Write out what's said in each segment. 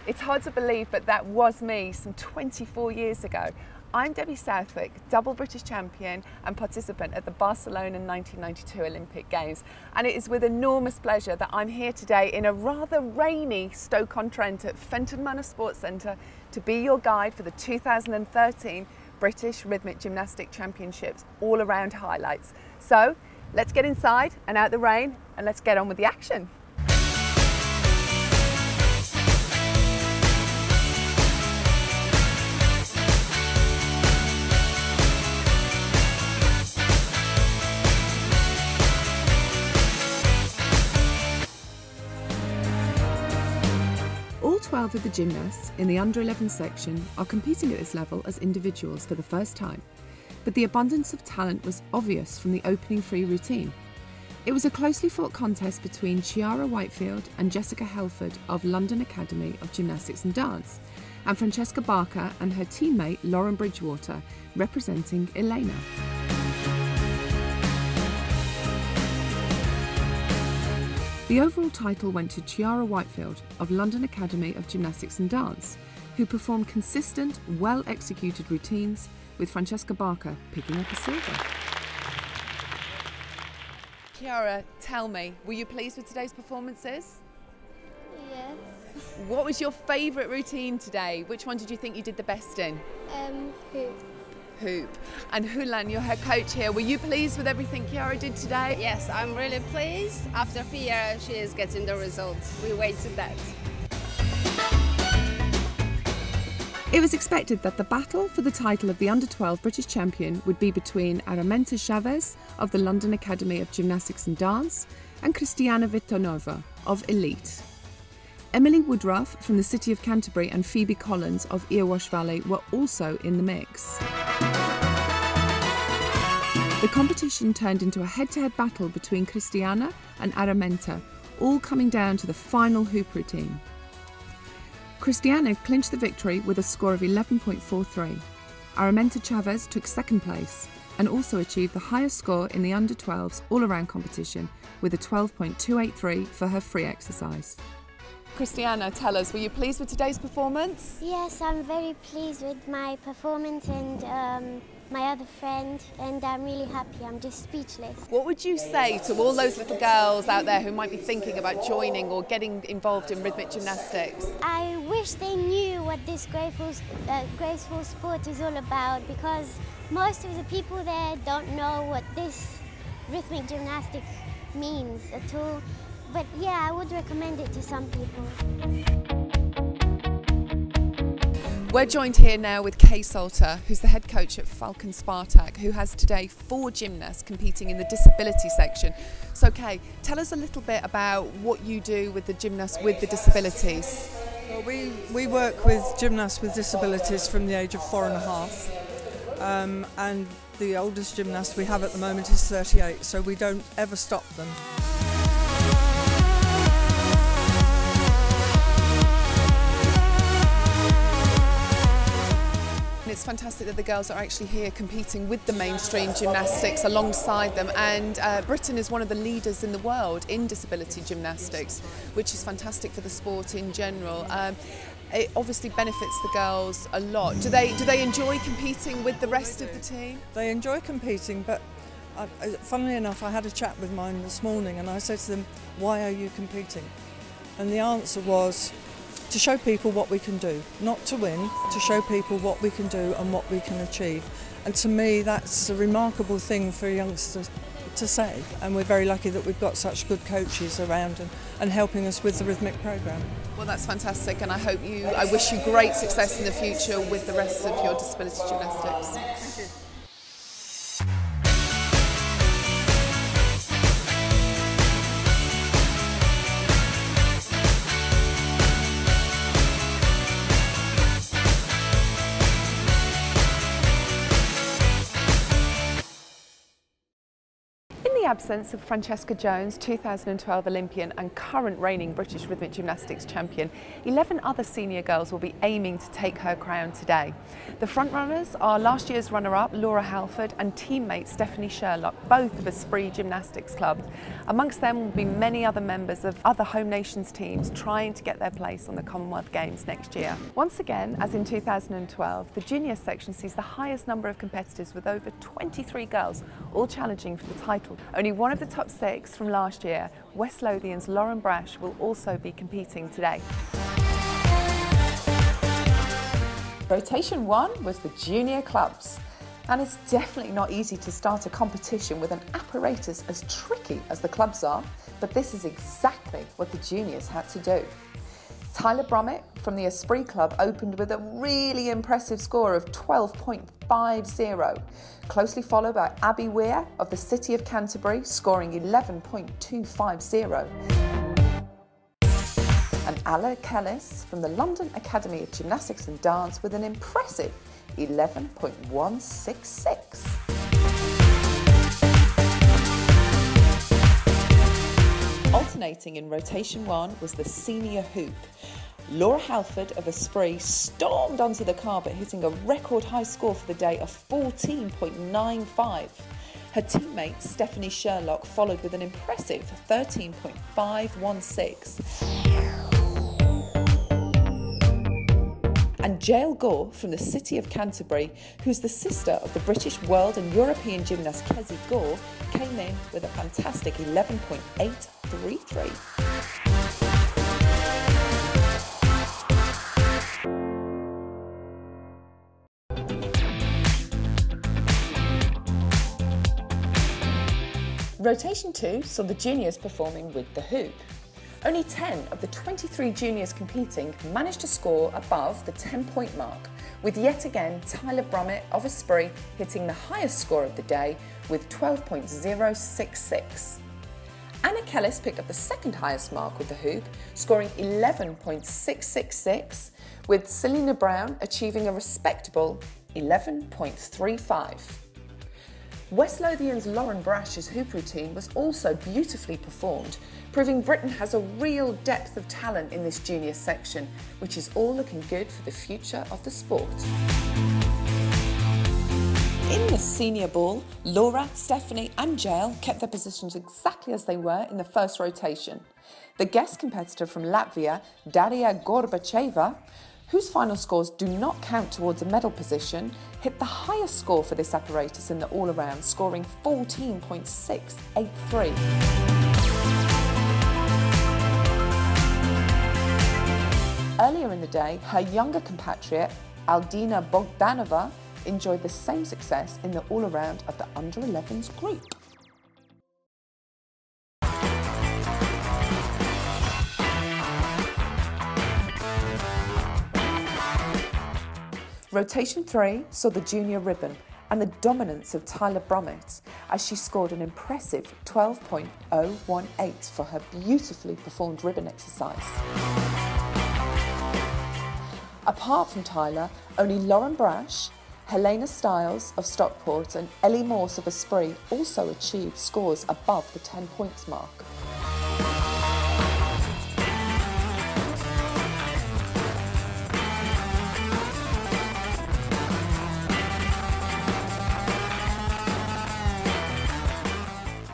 It's hard to believe, but that was me some 24 years ago. I'm Debbie Southwick, double British champion and participant at the Barcelona 1992 Olympic Games. And it is with enormous pleasure that I'm here today in a rather rainy Stoke-on-Trent at Fenton Manor Sports Centre to be your guide for the 2013 British Rhythmic Gymnastic Championships all-around highlights. So let's get inside and out the rain and let's get on with the action. All 12 of the gymnasts in the under-11 section are competing at this level as individuals for the first time, but the abundance of talent was obvious from the opening free routine. It was a closely fought contest between Chiara Whitefield and Jessica Halford of London Academy of Gymnastics and Dance, and Francesca Barker and her teammate Lauren Bridgewater representing Elena. The overall title went to Chiara Whitefield of London Academy of Gymnastics and Dance, who performed consistent, well-executed routines, with Francesca Barker picking up a silver. Chiara, tell me, were you pleased with today's performances? Yes. What was your favourite routine today? Which one did you think you did the best in? Hoop. Hoop. And Hulan, your head coach here, were you pleased with everything Chiara did today? Yes, I'm really pleased. After 3 years, she is getting the results. We waited that. It was expected that the battle for the title of the under-12 British champion would be between Araminta Chavez of the London Academy of Gymnastics and Dance and Christianna Vitaniva of Elite. Emily Woodruff from the City of Canterbury and Phoebe Collins of Erewash Valley were also in the mix. The competition turned into a head-to-head battle between Christianna and Araminta, all coming down to the final hoop routine. Christianna clinched the victory with a score of 11.43. Araminta Chavez took second place and also achieved the highest score in the under-12s all-around competition with a 12.283 for her free exercise. Christianna, tell us, were you pleased with today's performance? Yes, I'm very pleased with my performance and my other friend, and I'm really happy. I'm just speechless. What would you say to all those little girls out there who might be thinking about joining or getting involved in rhythmic gymnastics? I wish they knew what this graceful sport is all about, because most of the people there don't know what this rhythmic gymnastics means at all. But yeah, I would recommend it to some people. We're joined here now with Kay Salter, who's the head coach at Falcon Spartak, who has today 4 gymnasts competing in the disability section. So Kay, tell us a little bit about what you do with the gymnasts with the disabilities. Well, we work with gymnasts with disabilities from the age of 4.5, and the oldest gymnast we have at the moment is 38, so we don't ever stop them. It's fantastic that the girls are actually here competing with the mainstream gymnastics alongside them, and Britain is one of the leaders in the world in disability gymnastics, which is fantastic for the sport in general. It obviously benefits the girls a lot. Do they enjoy competing with the rest of the team? They enjoy competing, but funnily enough, I had a chat with mine this morning and I said to them, why are you competing? And the answer was, to show people what we can do, not to win, to show people what we can do and what we can achieve. And to me, that's a remarkable thing for youngsters to say. And we're very lucky that we've got such good coaches around and helping us with the rhythmic programme. Well, that's fantastic, and I wish you great success in the future with the rest of your disability gymnastics. Thank you. absence of Francesca Jones, 2012 Olympian and current reigning British Rhythmic Gymnastics champion, 11 other senior girls will be aiming to take her crown today. The frontrunners are last year's runner-up Laura Halford and teammate Stephanie Sherlock, both of Esprit Gymnastics Club. Amongst them will be many other members of other home nations teams trying to get their place on the Commonwealth Games next year. Once again, as in 2012, the junior section sees the highest number of competitors with over 23 girls, all challenging for the title. Only one of the top 6 from last year, West Lothian's Lauren Brash, will also be competing today. Rotation 1 was the junior clubs. And it's definitely not easy to start a competition with an apparatus as tricky as the clubs are, but this is exactly what the juniors had to do. Tyler Brummitt from the Esprit Club opened with a really impressive score of 12.50, closely followed by Abby Weir of the City of Canterbury scoring 11.250. And Ala Kellis from the London Academy of Gymnastics and Dance with an impressive 11.166. Alternating in rotation 1 was the senior hoop. Laura Halford of Esprit stormed onto the carpet, hitting a record high score for the day of 14.95. Her teammate Stephanie Sherlock followed with an impressive 13.516. And Jael Gore from the City of Canterbury, who's the sister of the British world and European gymnast Kezzy Gore, came in with a fantastic 11.833. Rotation 2 saw the juniors performing with the hoop. Only 10 of the 23 juniors competing managed to score above the 10-point mark, with yet again Tyler Brummitt of Esprit hitting the highest score of the day with 12.066. Anna Kellis picked up the second highest mark with the hoop, scoring 11.666, with Selena Brown achieving a respectable 11.35. West Lothian's Lauren Brash's hoop routine was also beautifully performed, proving Britain has a real depth of talent in this junior section, which is all looking good for the future of the sport. In the senior ball, Laura, Stephanie and Jael kept their positions exactly as they were in the first rotation. The guest competitor from Latvia, Daria Gorbacheva, whose final scores do not count towards a medal position, hit the highest score for this apparatus in the all-around, scoring 14.683. Earlier in the day, her younger compatriot, Aldina Bogdanova, enjoyed the same success in the all-around of the under-11s group. Rotation 3 saw the junior ribbon and the dominance of Tyler Brummitt as she scored an impressive 12.018 for her beautifully performed ribbon exercise. Apart from Tyler, only Lauren Brash, Helena Stiles of Stockport and Ellie Morse of Esprit also achieved scores above the 10 points mark.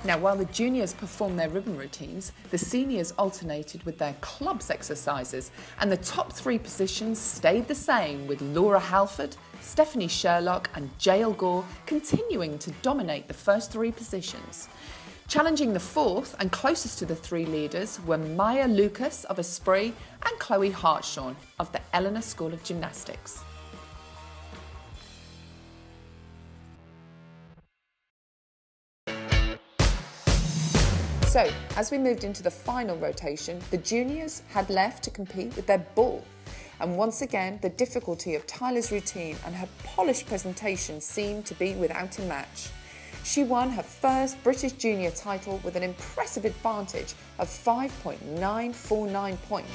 Now, while the juniors performed their ribbon routines, the seniors alternated with their clubs exercises, and the top 3 positions stayed the same, with Laura Halford, Stephanie Sherlock and Jael Gore continuing to dominate the first 3 positions. Challenging the 4th and closest to the 3 leaders were Maya Lucas of Esprit and Chloe Hartshorn of the Eleanor School of Gymnastics. So, as we moved into the final rotation, the juniors had left to compete with their ball. And once again, the difficulty of Tyler's routine and her polished presentation seemed to be without a match. She won her first British junior title with an impressive advantage of 5.949 points.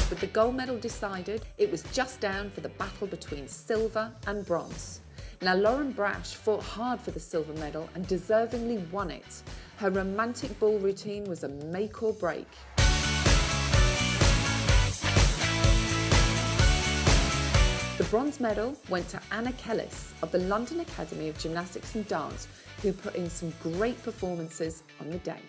With with the gold medal decided, it was just down for the battle between silver and bronze. Now, Lauren Brash fought hard for the silver medal and deservingly won it. Her romantic ball routine was a make or break. The bronze medal went to Anna Kellis of the London Academy of Gymnastics and Dance, who put in some great performances on the day.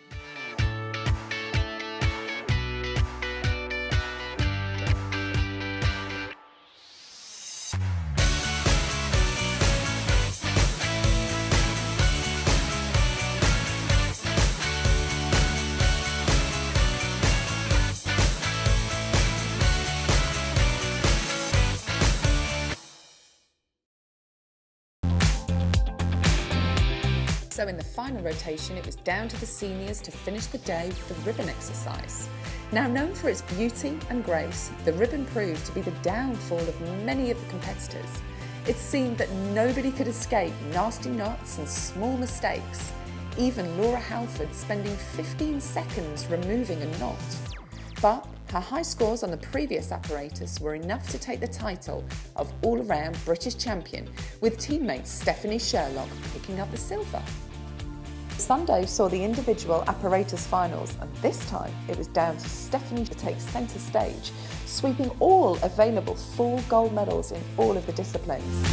So in the final rotation, it was down to the seniors to finish the day with the ribbon exercise. Now known for its beauty and grace, the ribbon proved to be the downfall of many of the competitors. It seemed that nobody could escape nasty knots and small mistakes, even Laura Halford spending 15 seconds removing a knot. But her high scores on the previous apparatus were enough to take the title of all-around British champion, with teammate Stephanie Sherlock picking up the silver. Sunday saw the individual apparatus finals, and this time it was down to Stephanie to take centre stage, sweeping all available 4 gold medals in all of the disciplines.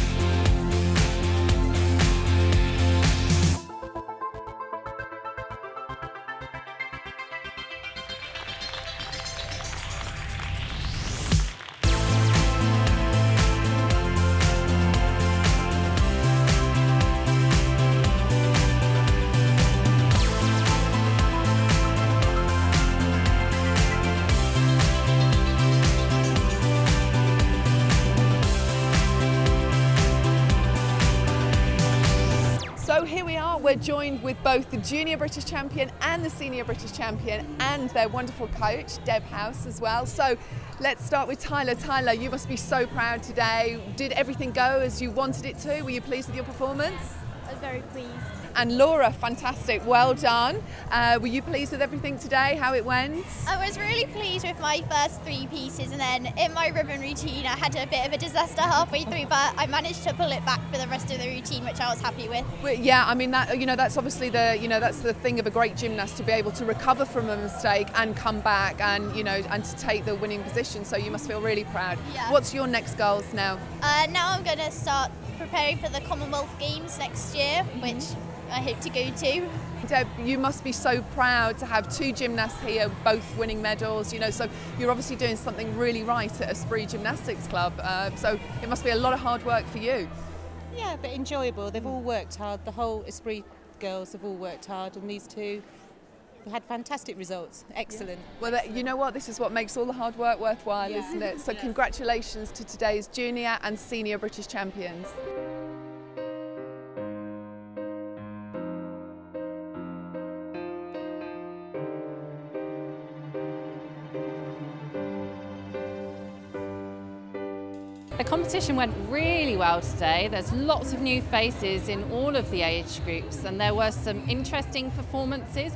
So here we are, we're joined with both the Junior British Champion and the Senior British Champion and their wonderful coach, Deb House, as well. So let's start with Tyler. Tyler, you must be so proud today. Did everything go as you wanted it to? Were you pleased with your performance? I was very pleased. And Laura, fantastic, well done. Were you pleased with everything today, how it went? I was really pleased with my first 3 pieces, and then in my ribbon routine I had a bit of a disaster halfway through, but I managed to pull it back for the rest of the routine, which I was happy with. Well, yeah, I mean, that, that's obviously that's the thing of a great gymnast, to be able to recover from a mistake and come back and and to take the winning position, so you must feel really proud. Yeah. What's your next goals now? Now I'm going to start preparing for the Commonwealth Games next year, which I hope to go to. Deb, you must be so proud to have 2 gymnasts here, both winning medals, so you're obviously doing something really right at Esprit Gymnastics Club, so it must be a lot of hard work for you. Yeah, but enjoyable. They've all worked hard, the whole Esprit girls have all worked hard, and these 2 have had fantastic results. Excellent. Yeah. Well, you know what, this is what makes all the hard work worthwhile, isn't it? So congratulations to today's Junior and Senior British Champions. The competition went really well today. There's lots of new faces in all of the age groups, and there were some interesting performances.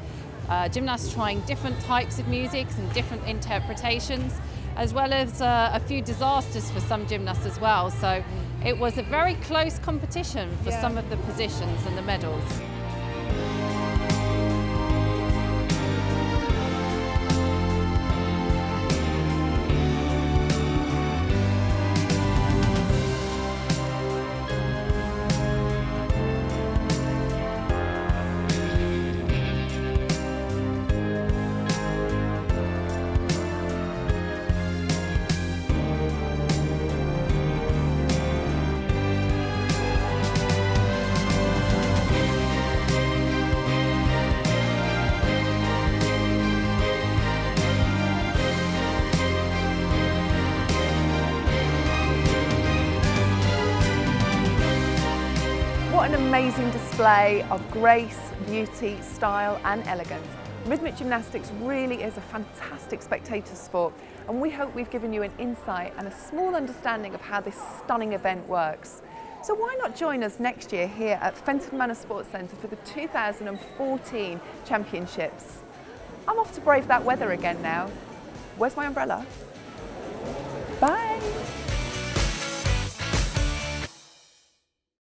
Gymnasts trying different types of music and different interpretations, as well as a few disasters for some gymnasts as well. So it was a very close competition for some of the positions and the medals. What an amazing display of grace, beauty, style and elegance. Rhythmic gymnastics really is a fantastic spectator sport, and we hope we've given you an insight and a small understanding of how this stunning event works. So why not join us next year here at Fenton Manor Sports Centre for the 2014 Championships? I'm off to brave that weather again now. Where's my umbrella? Bye.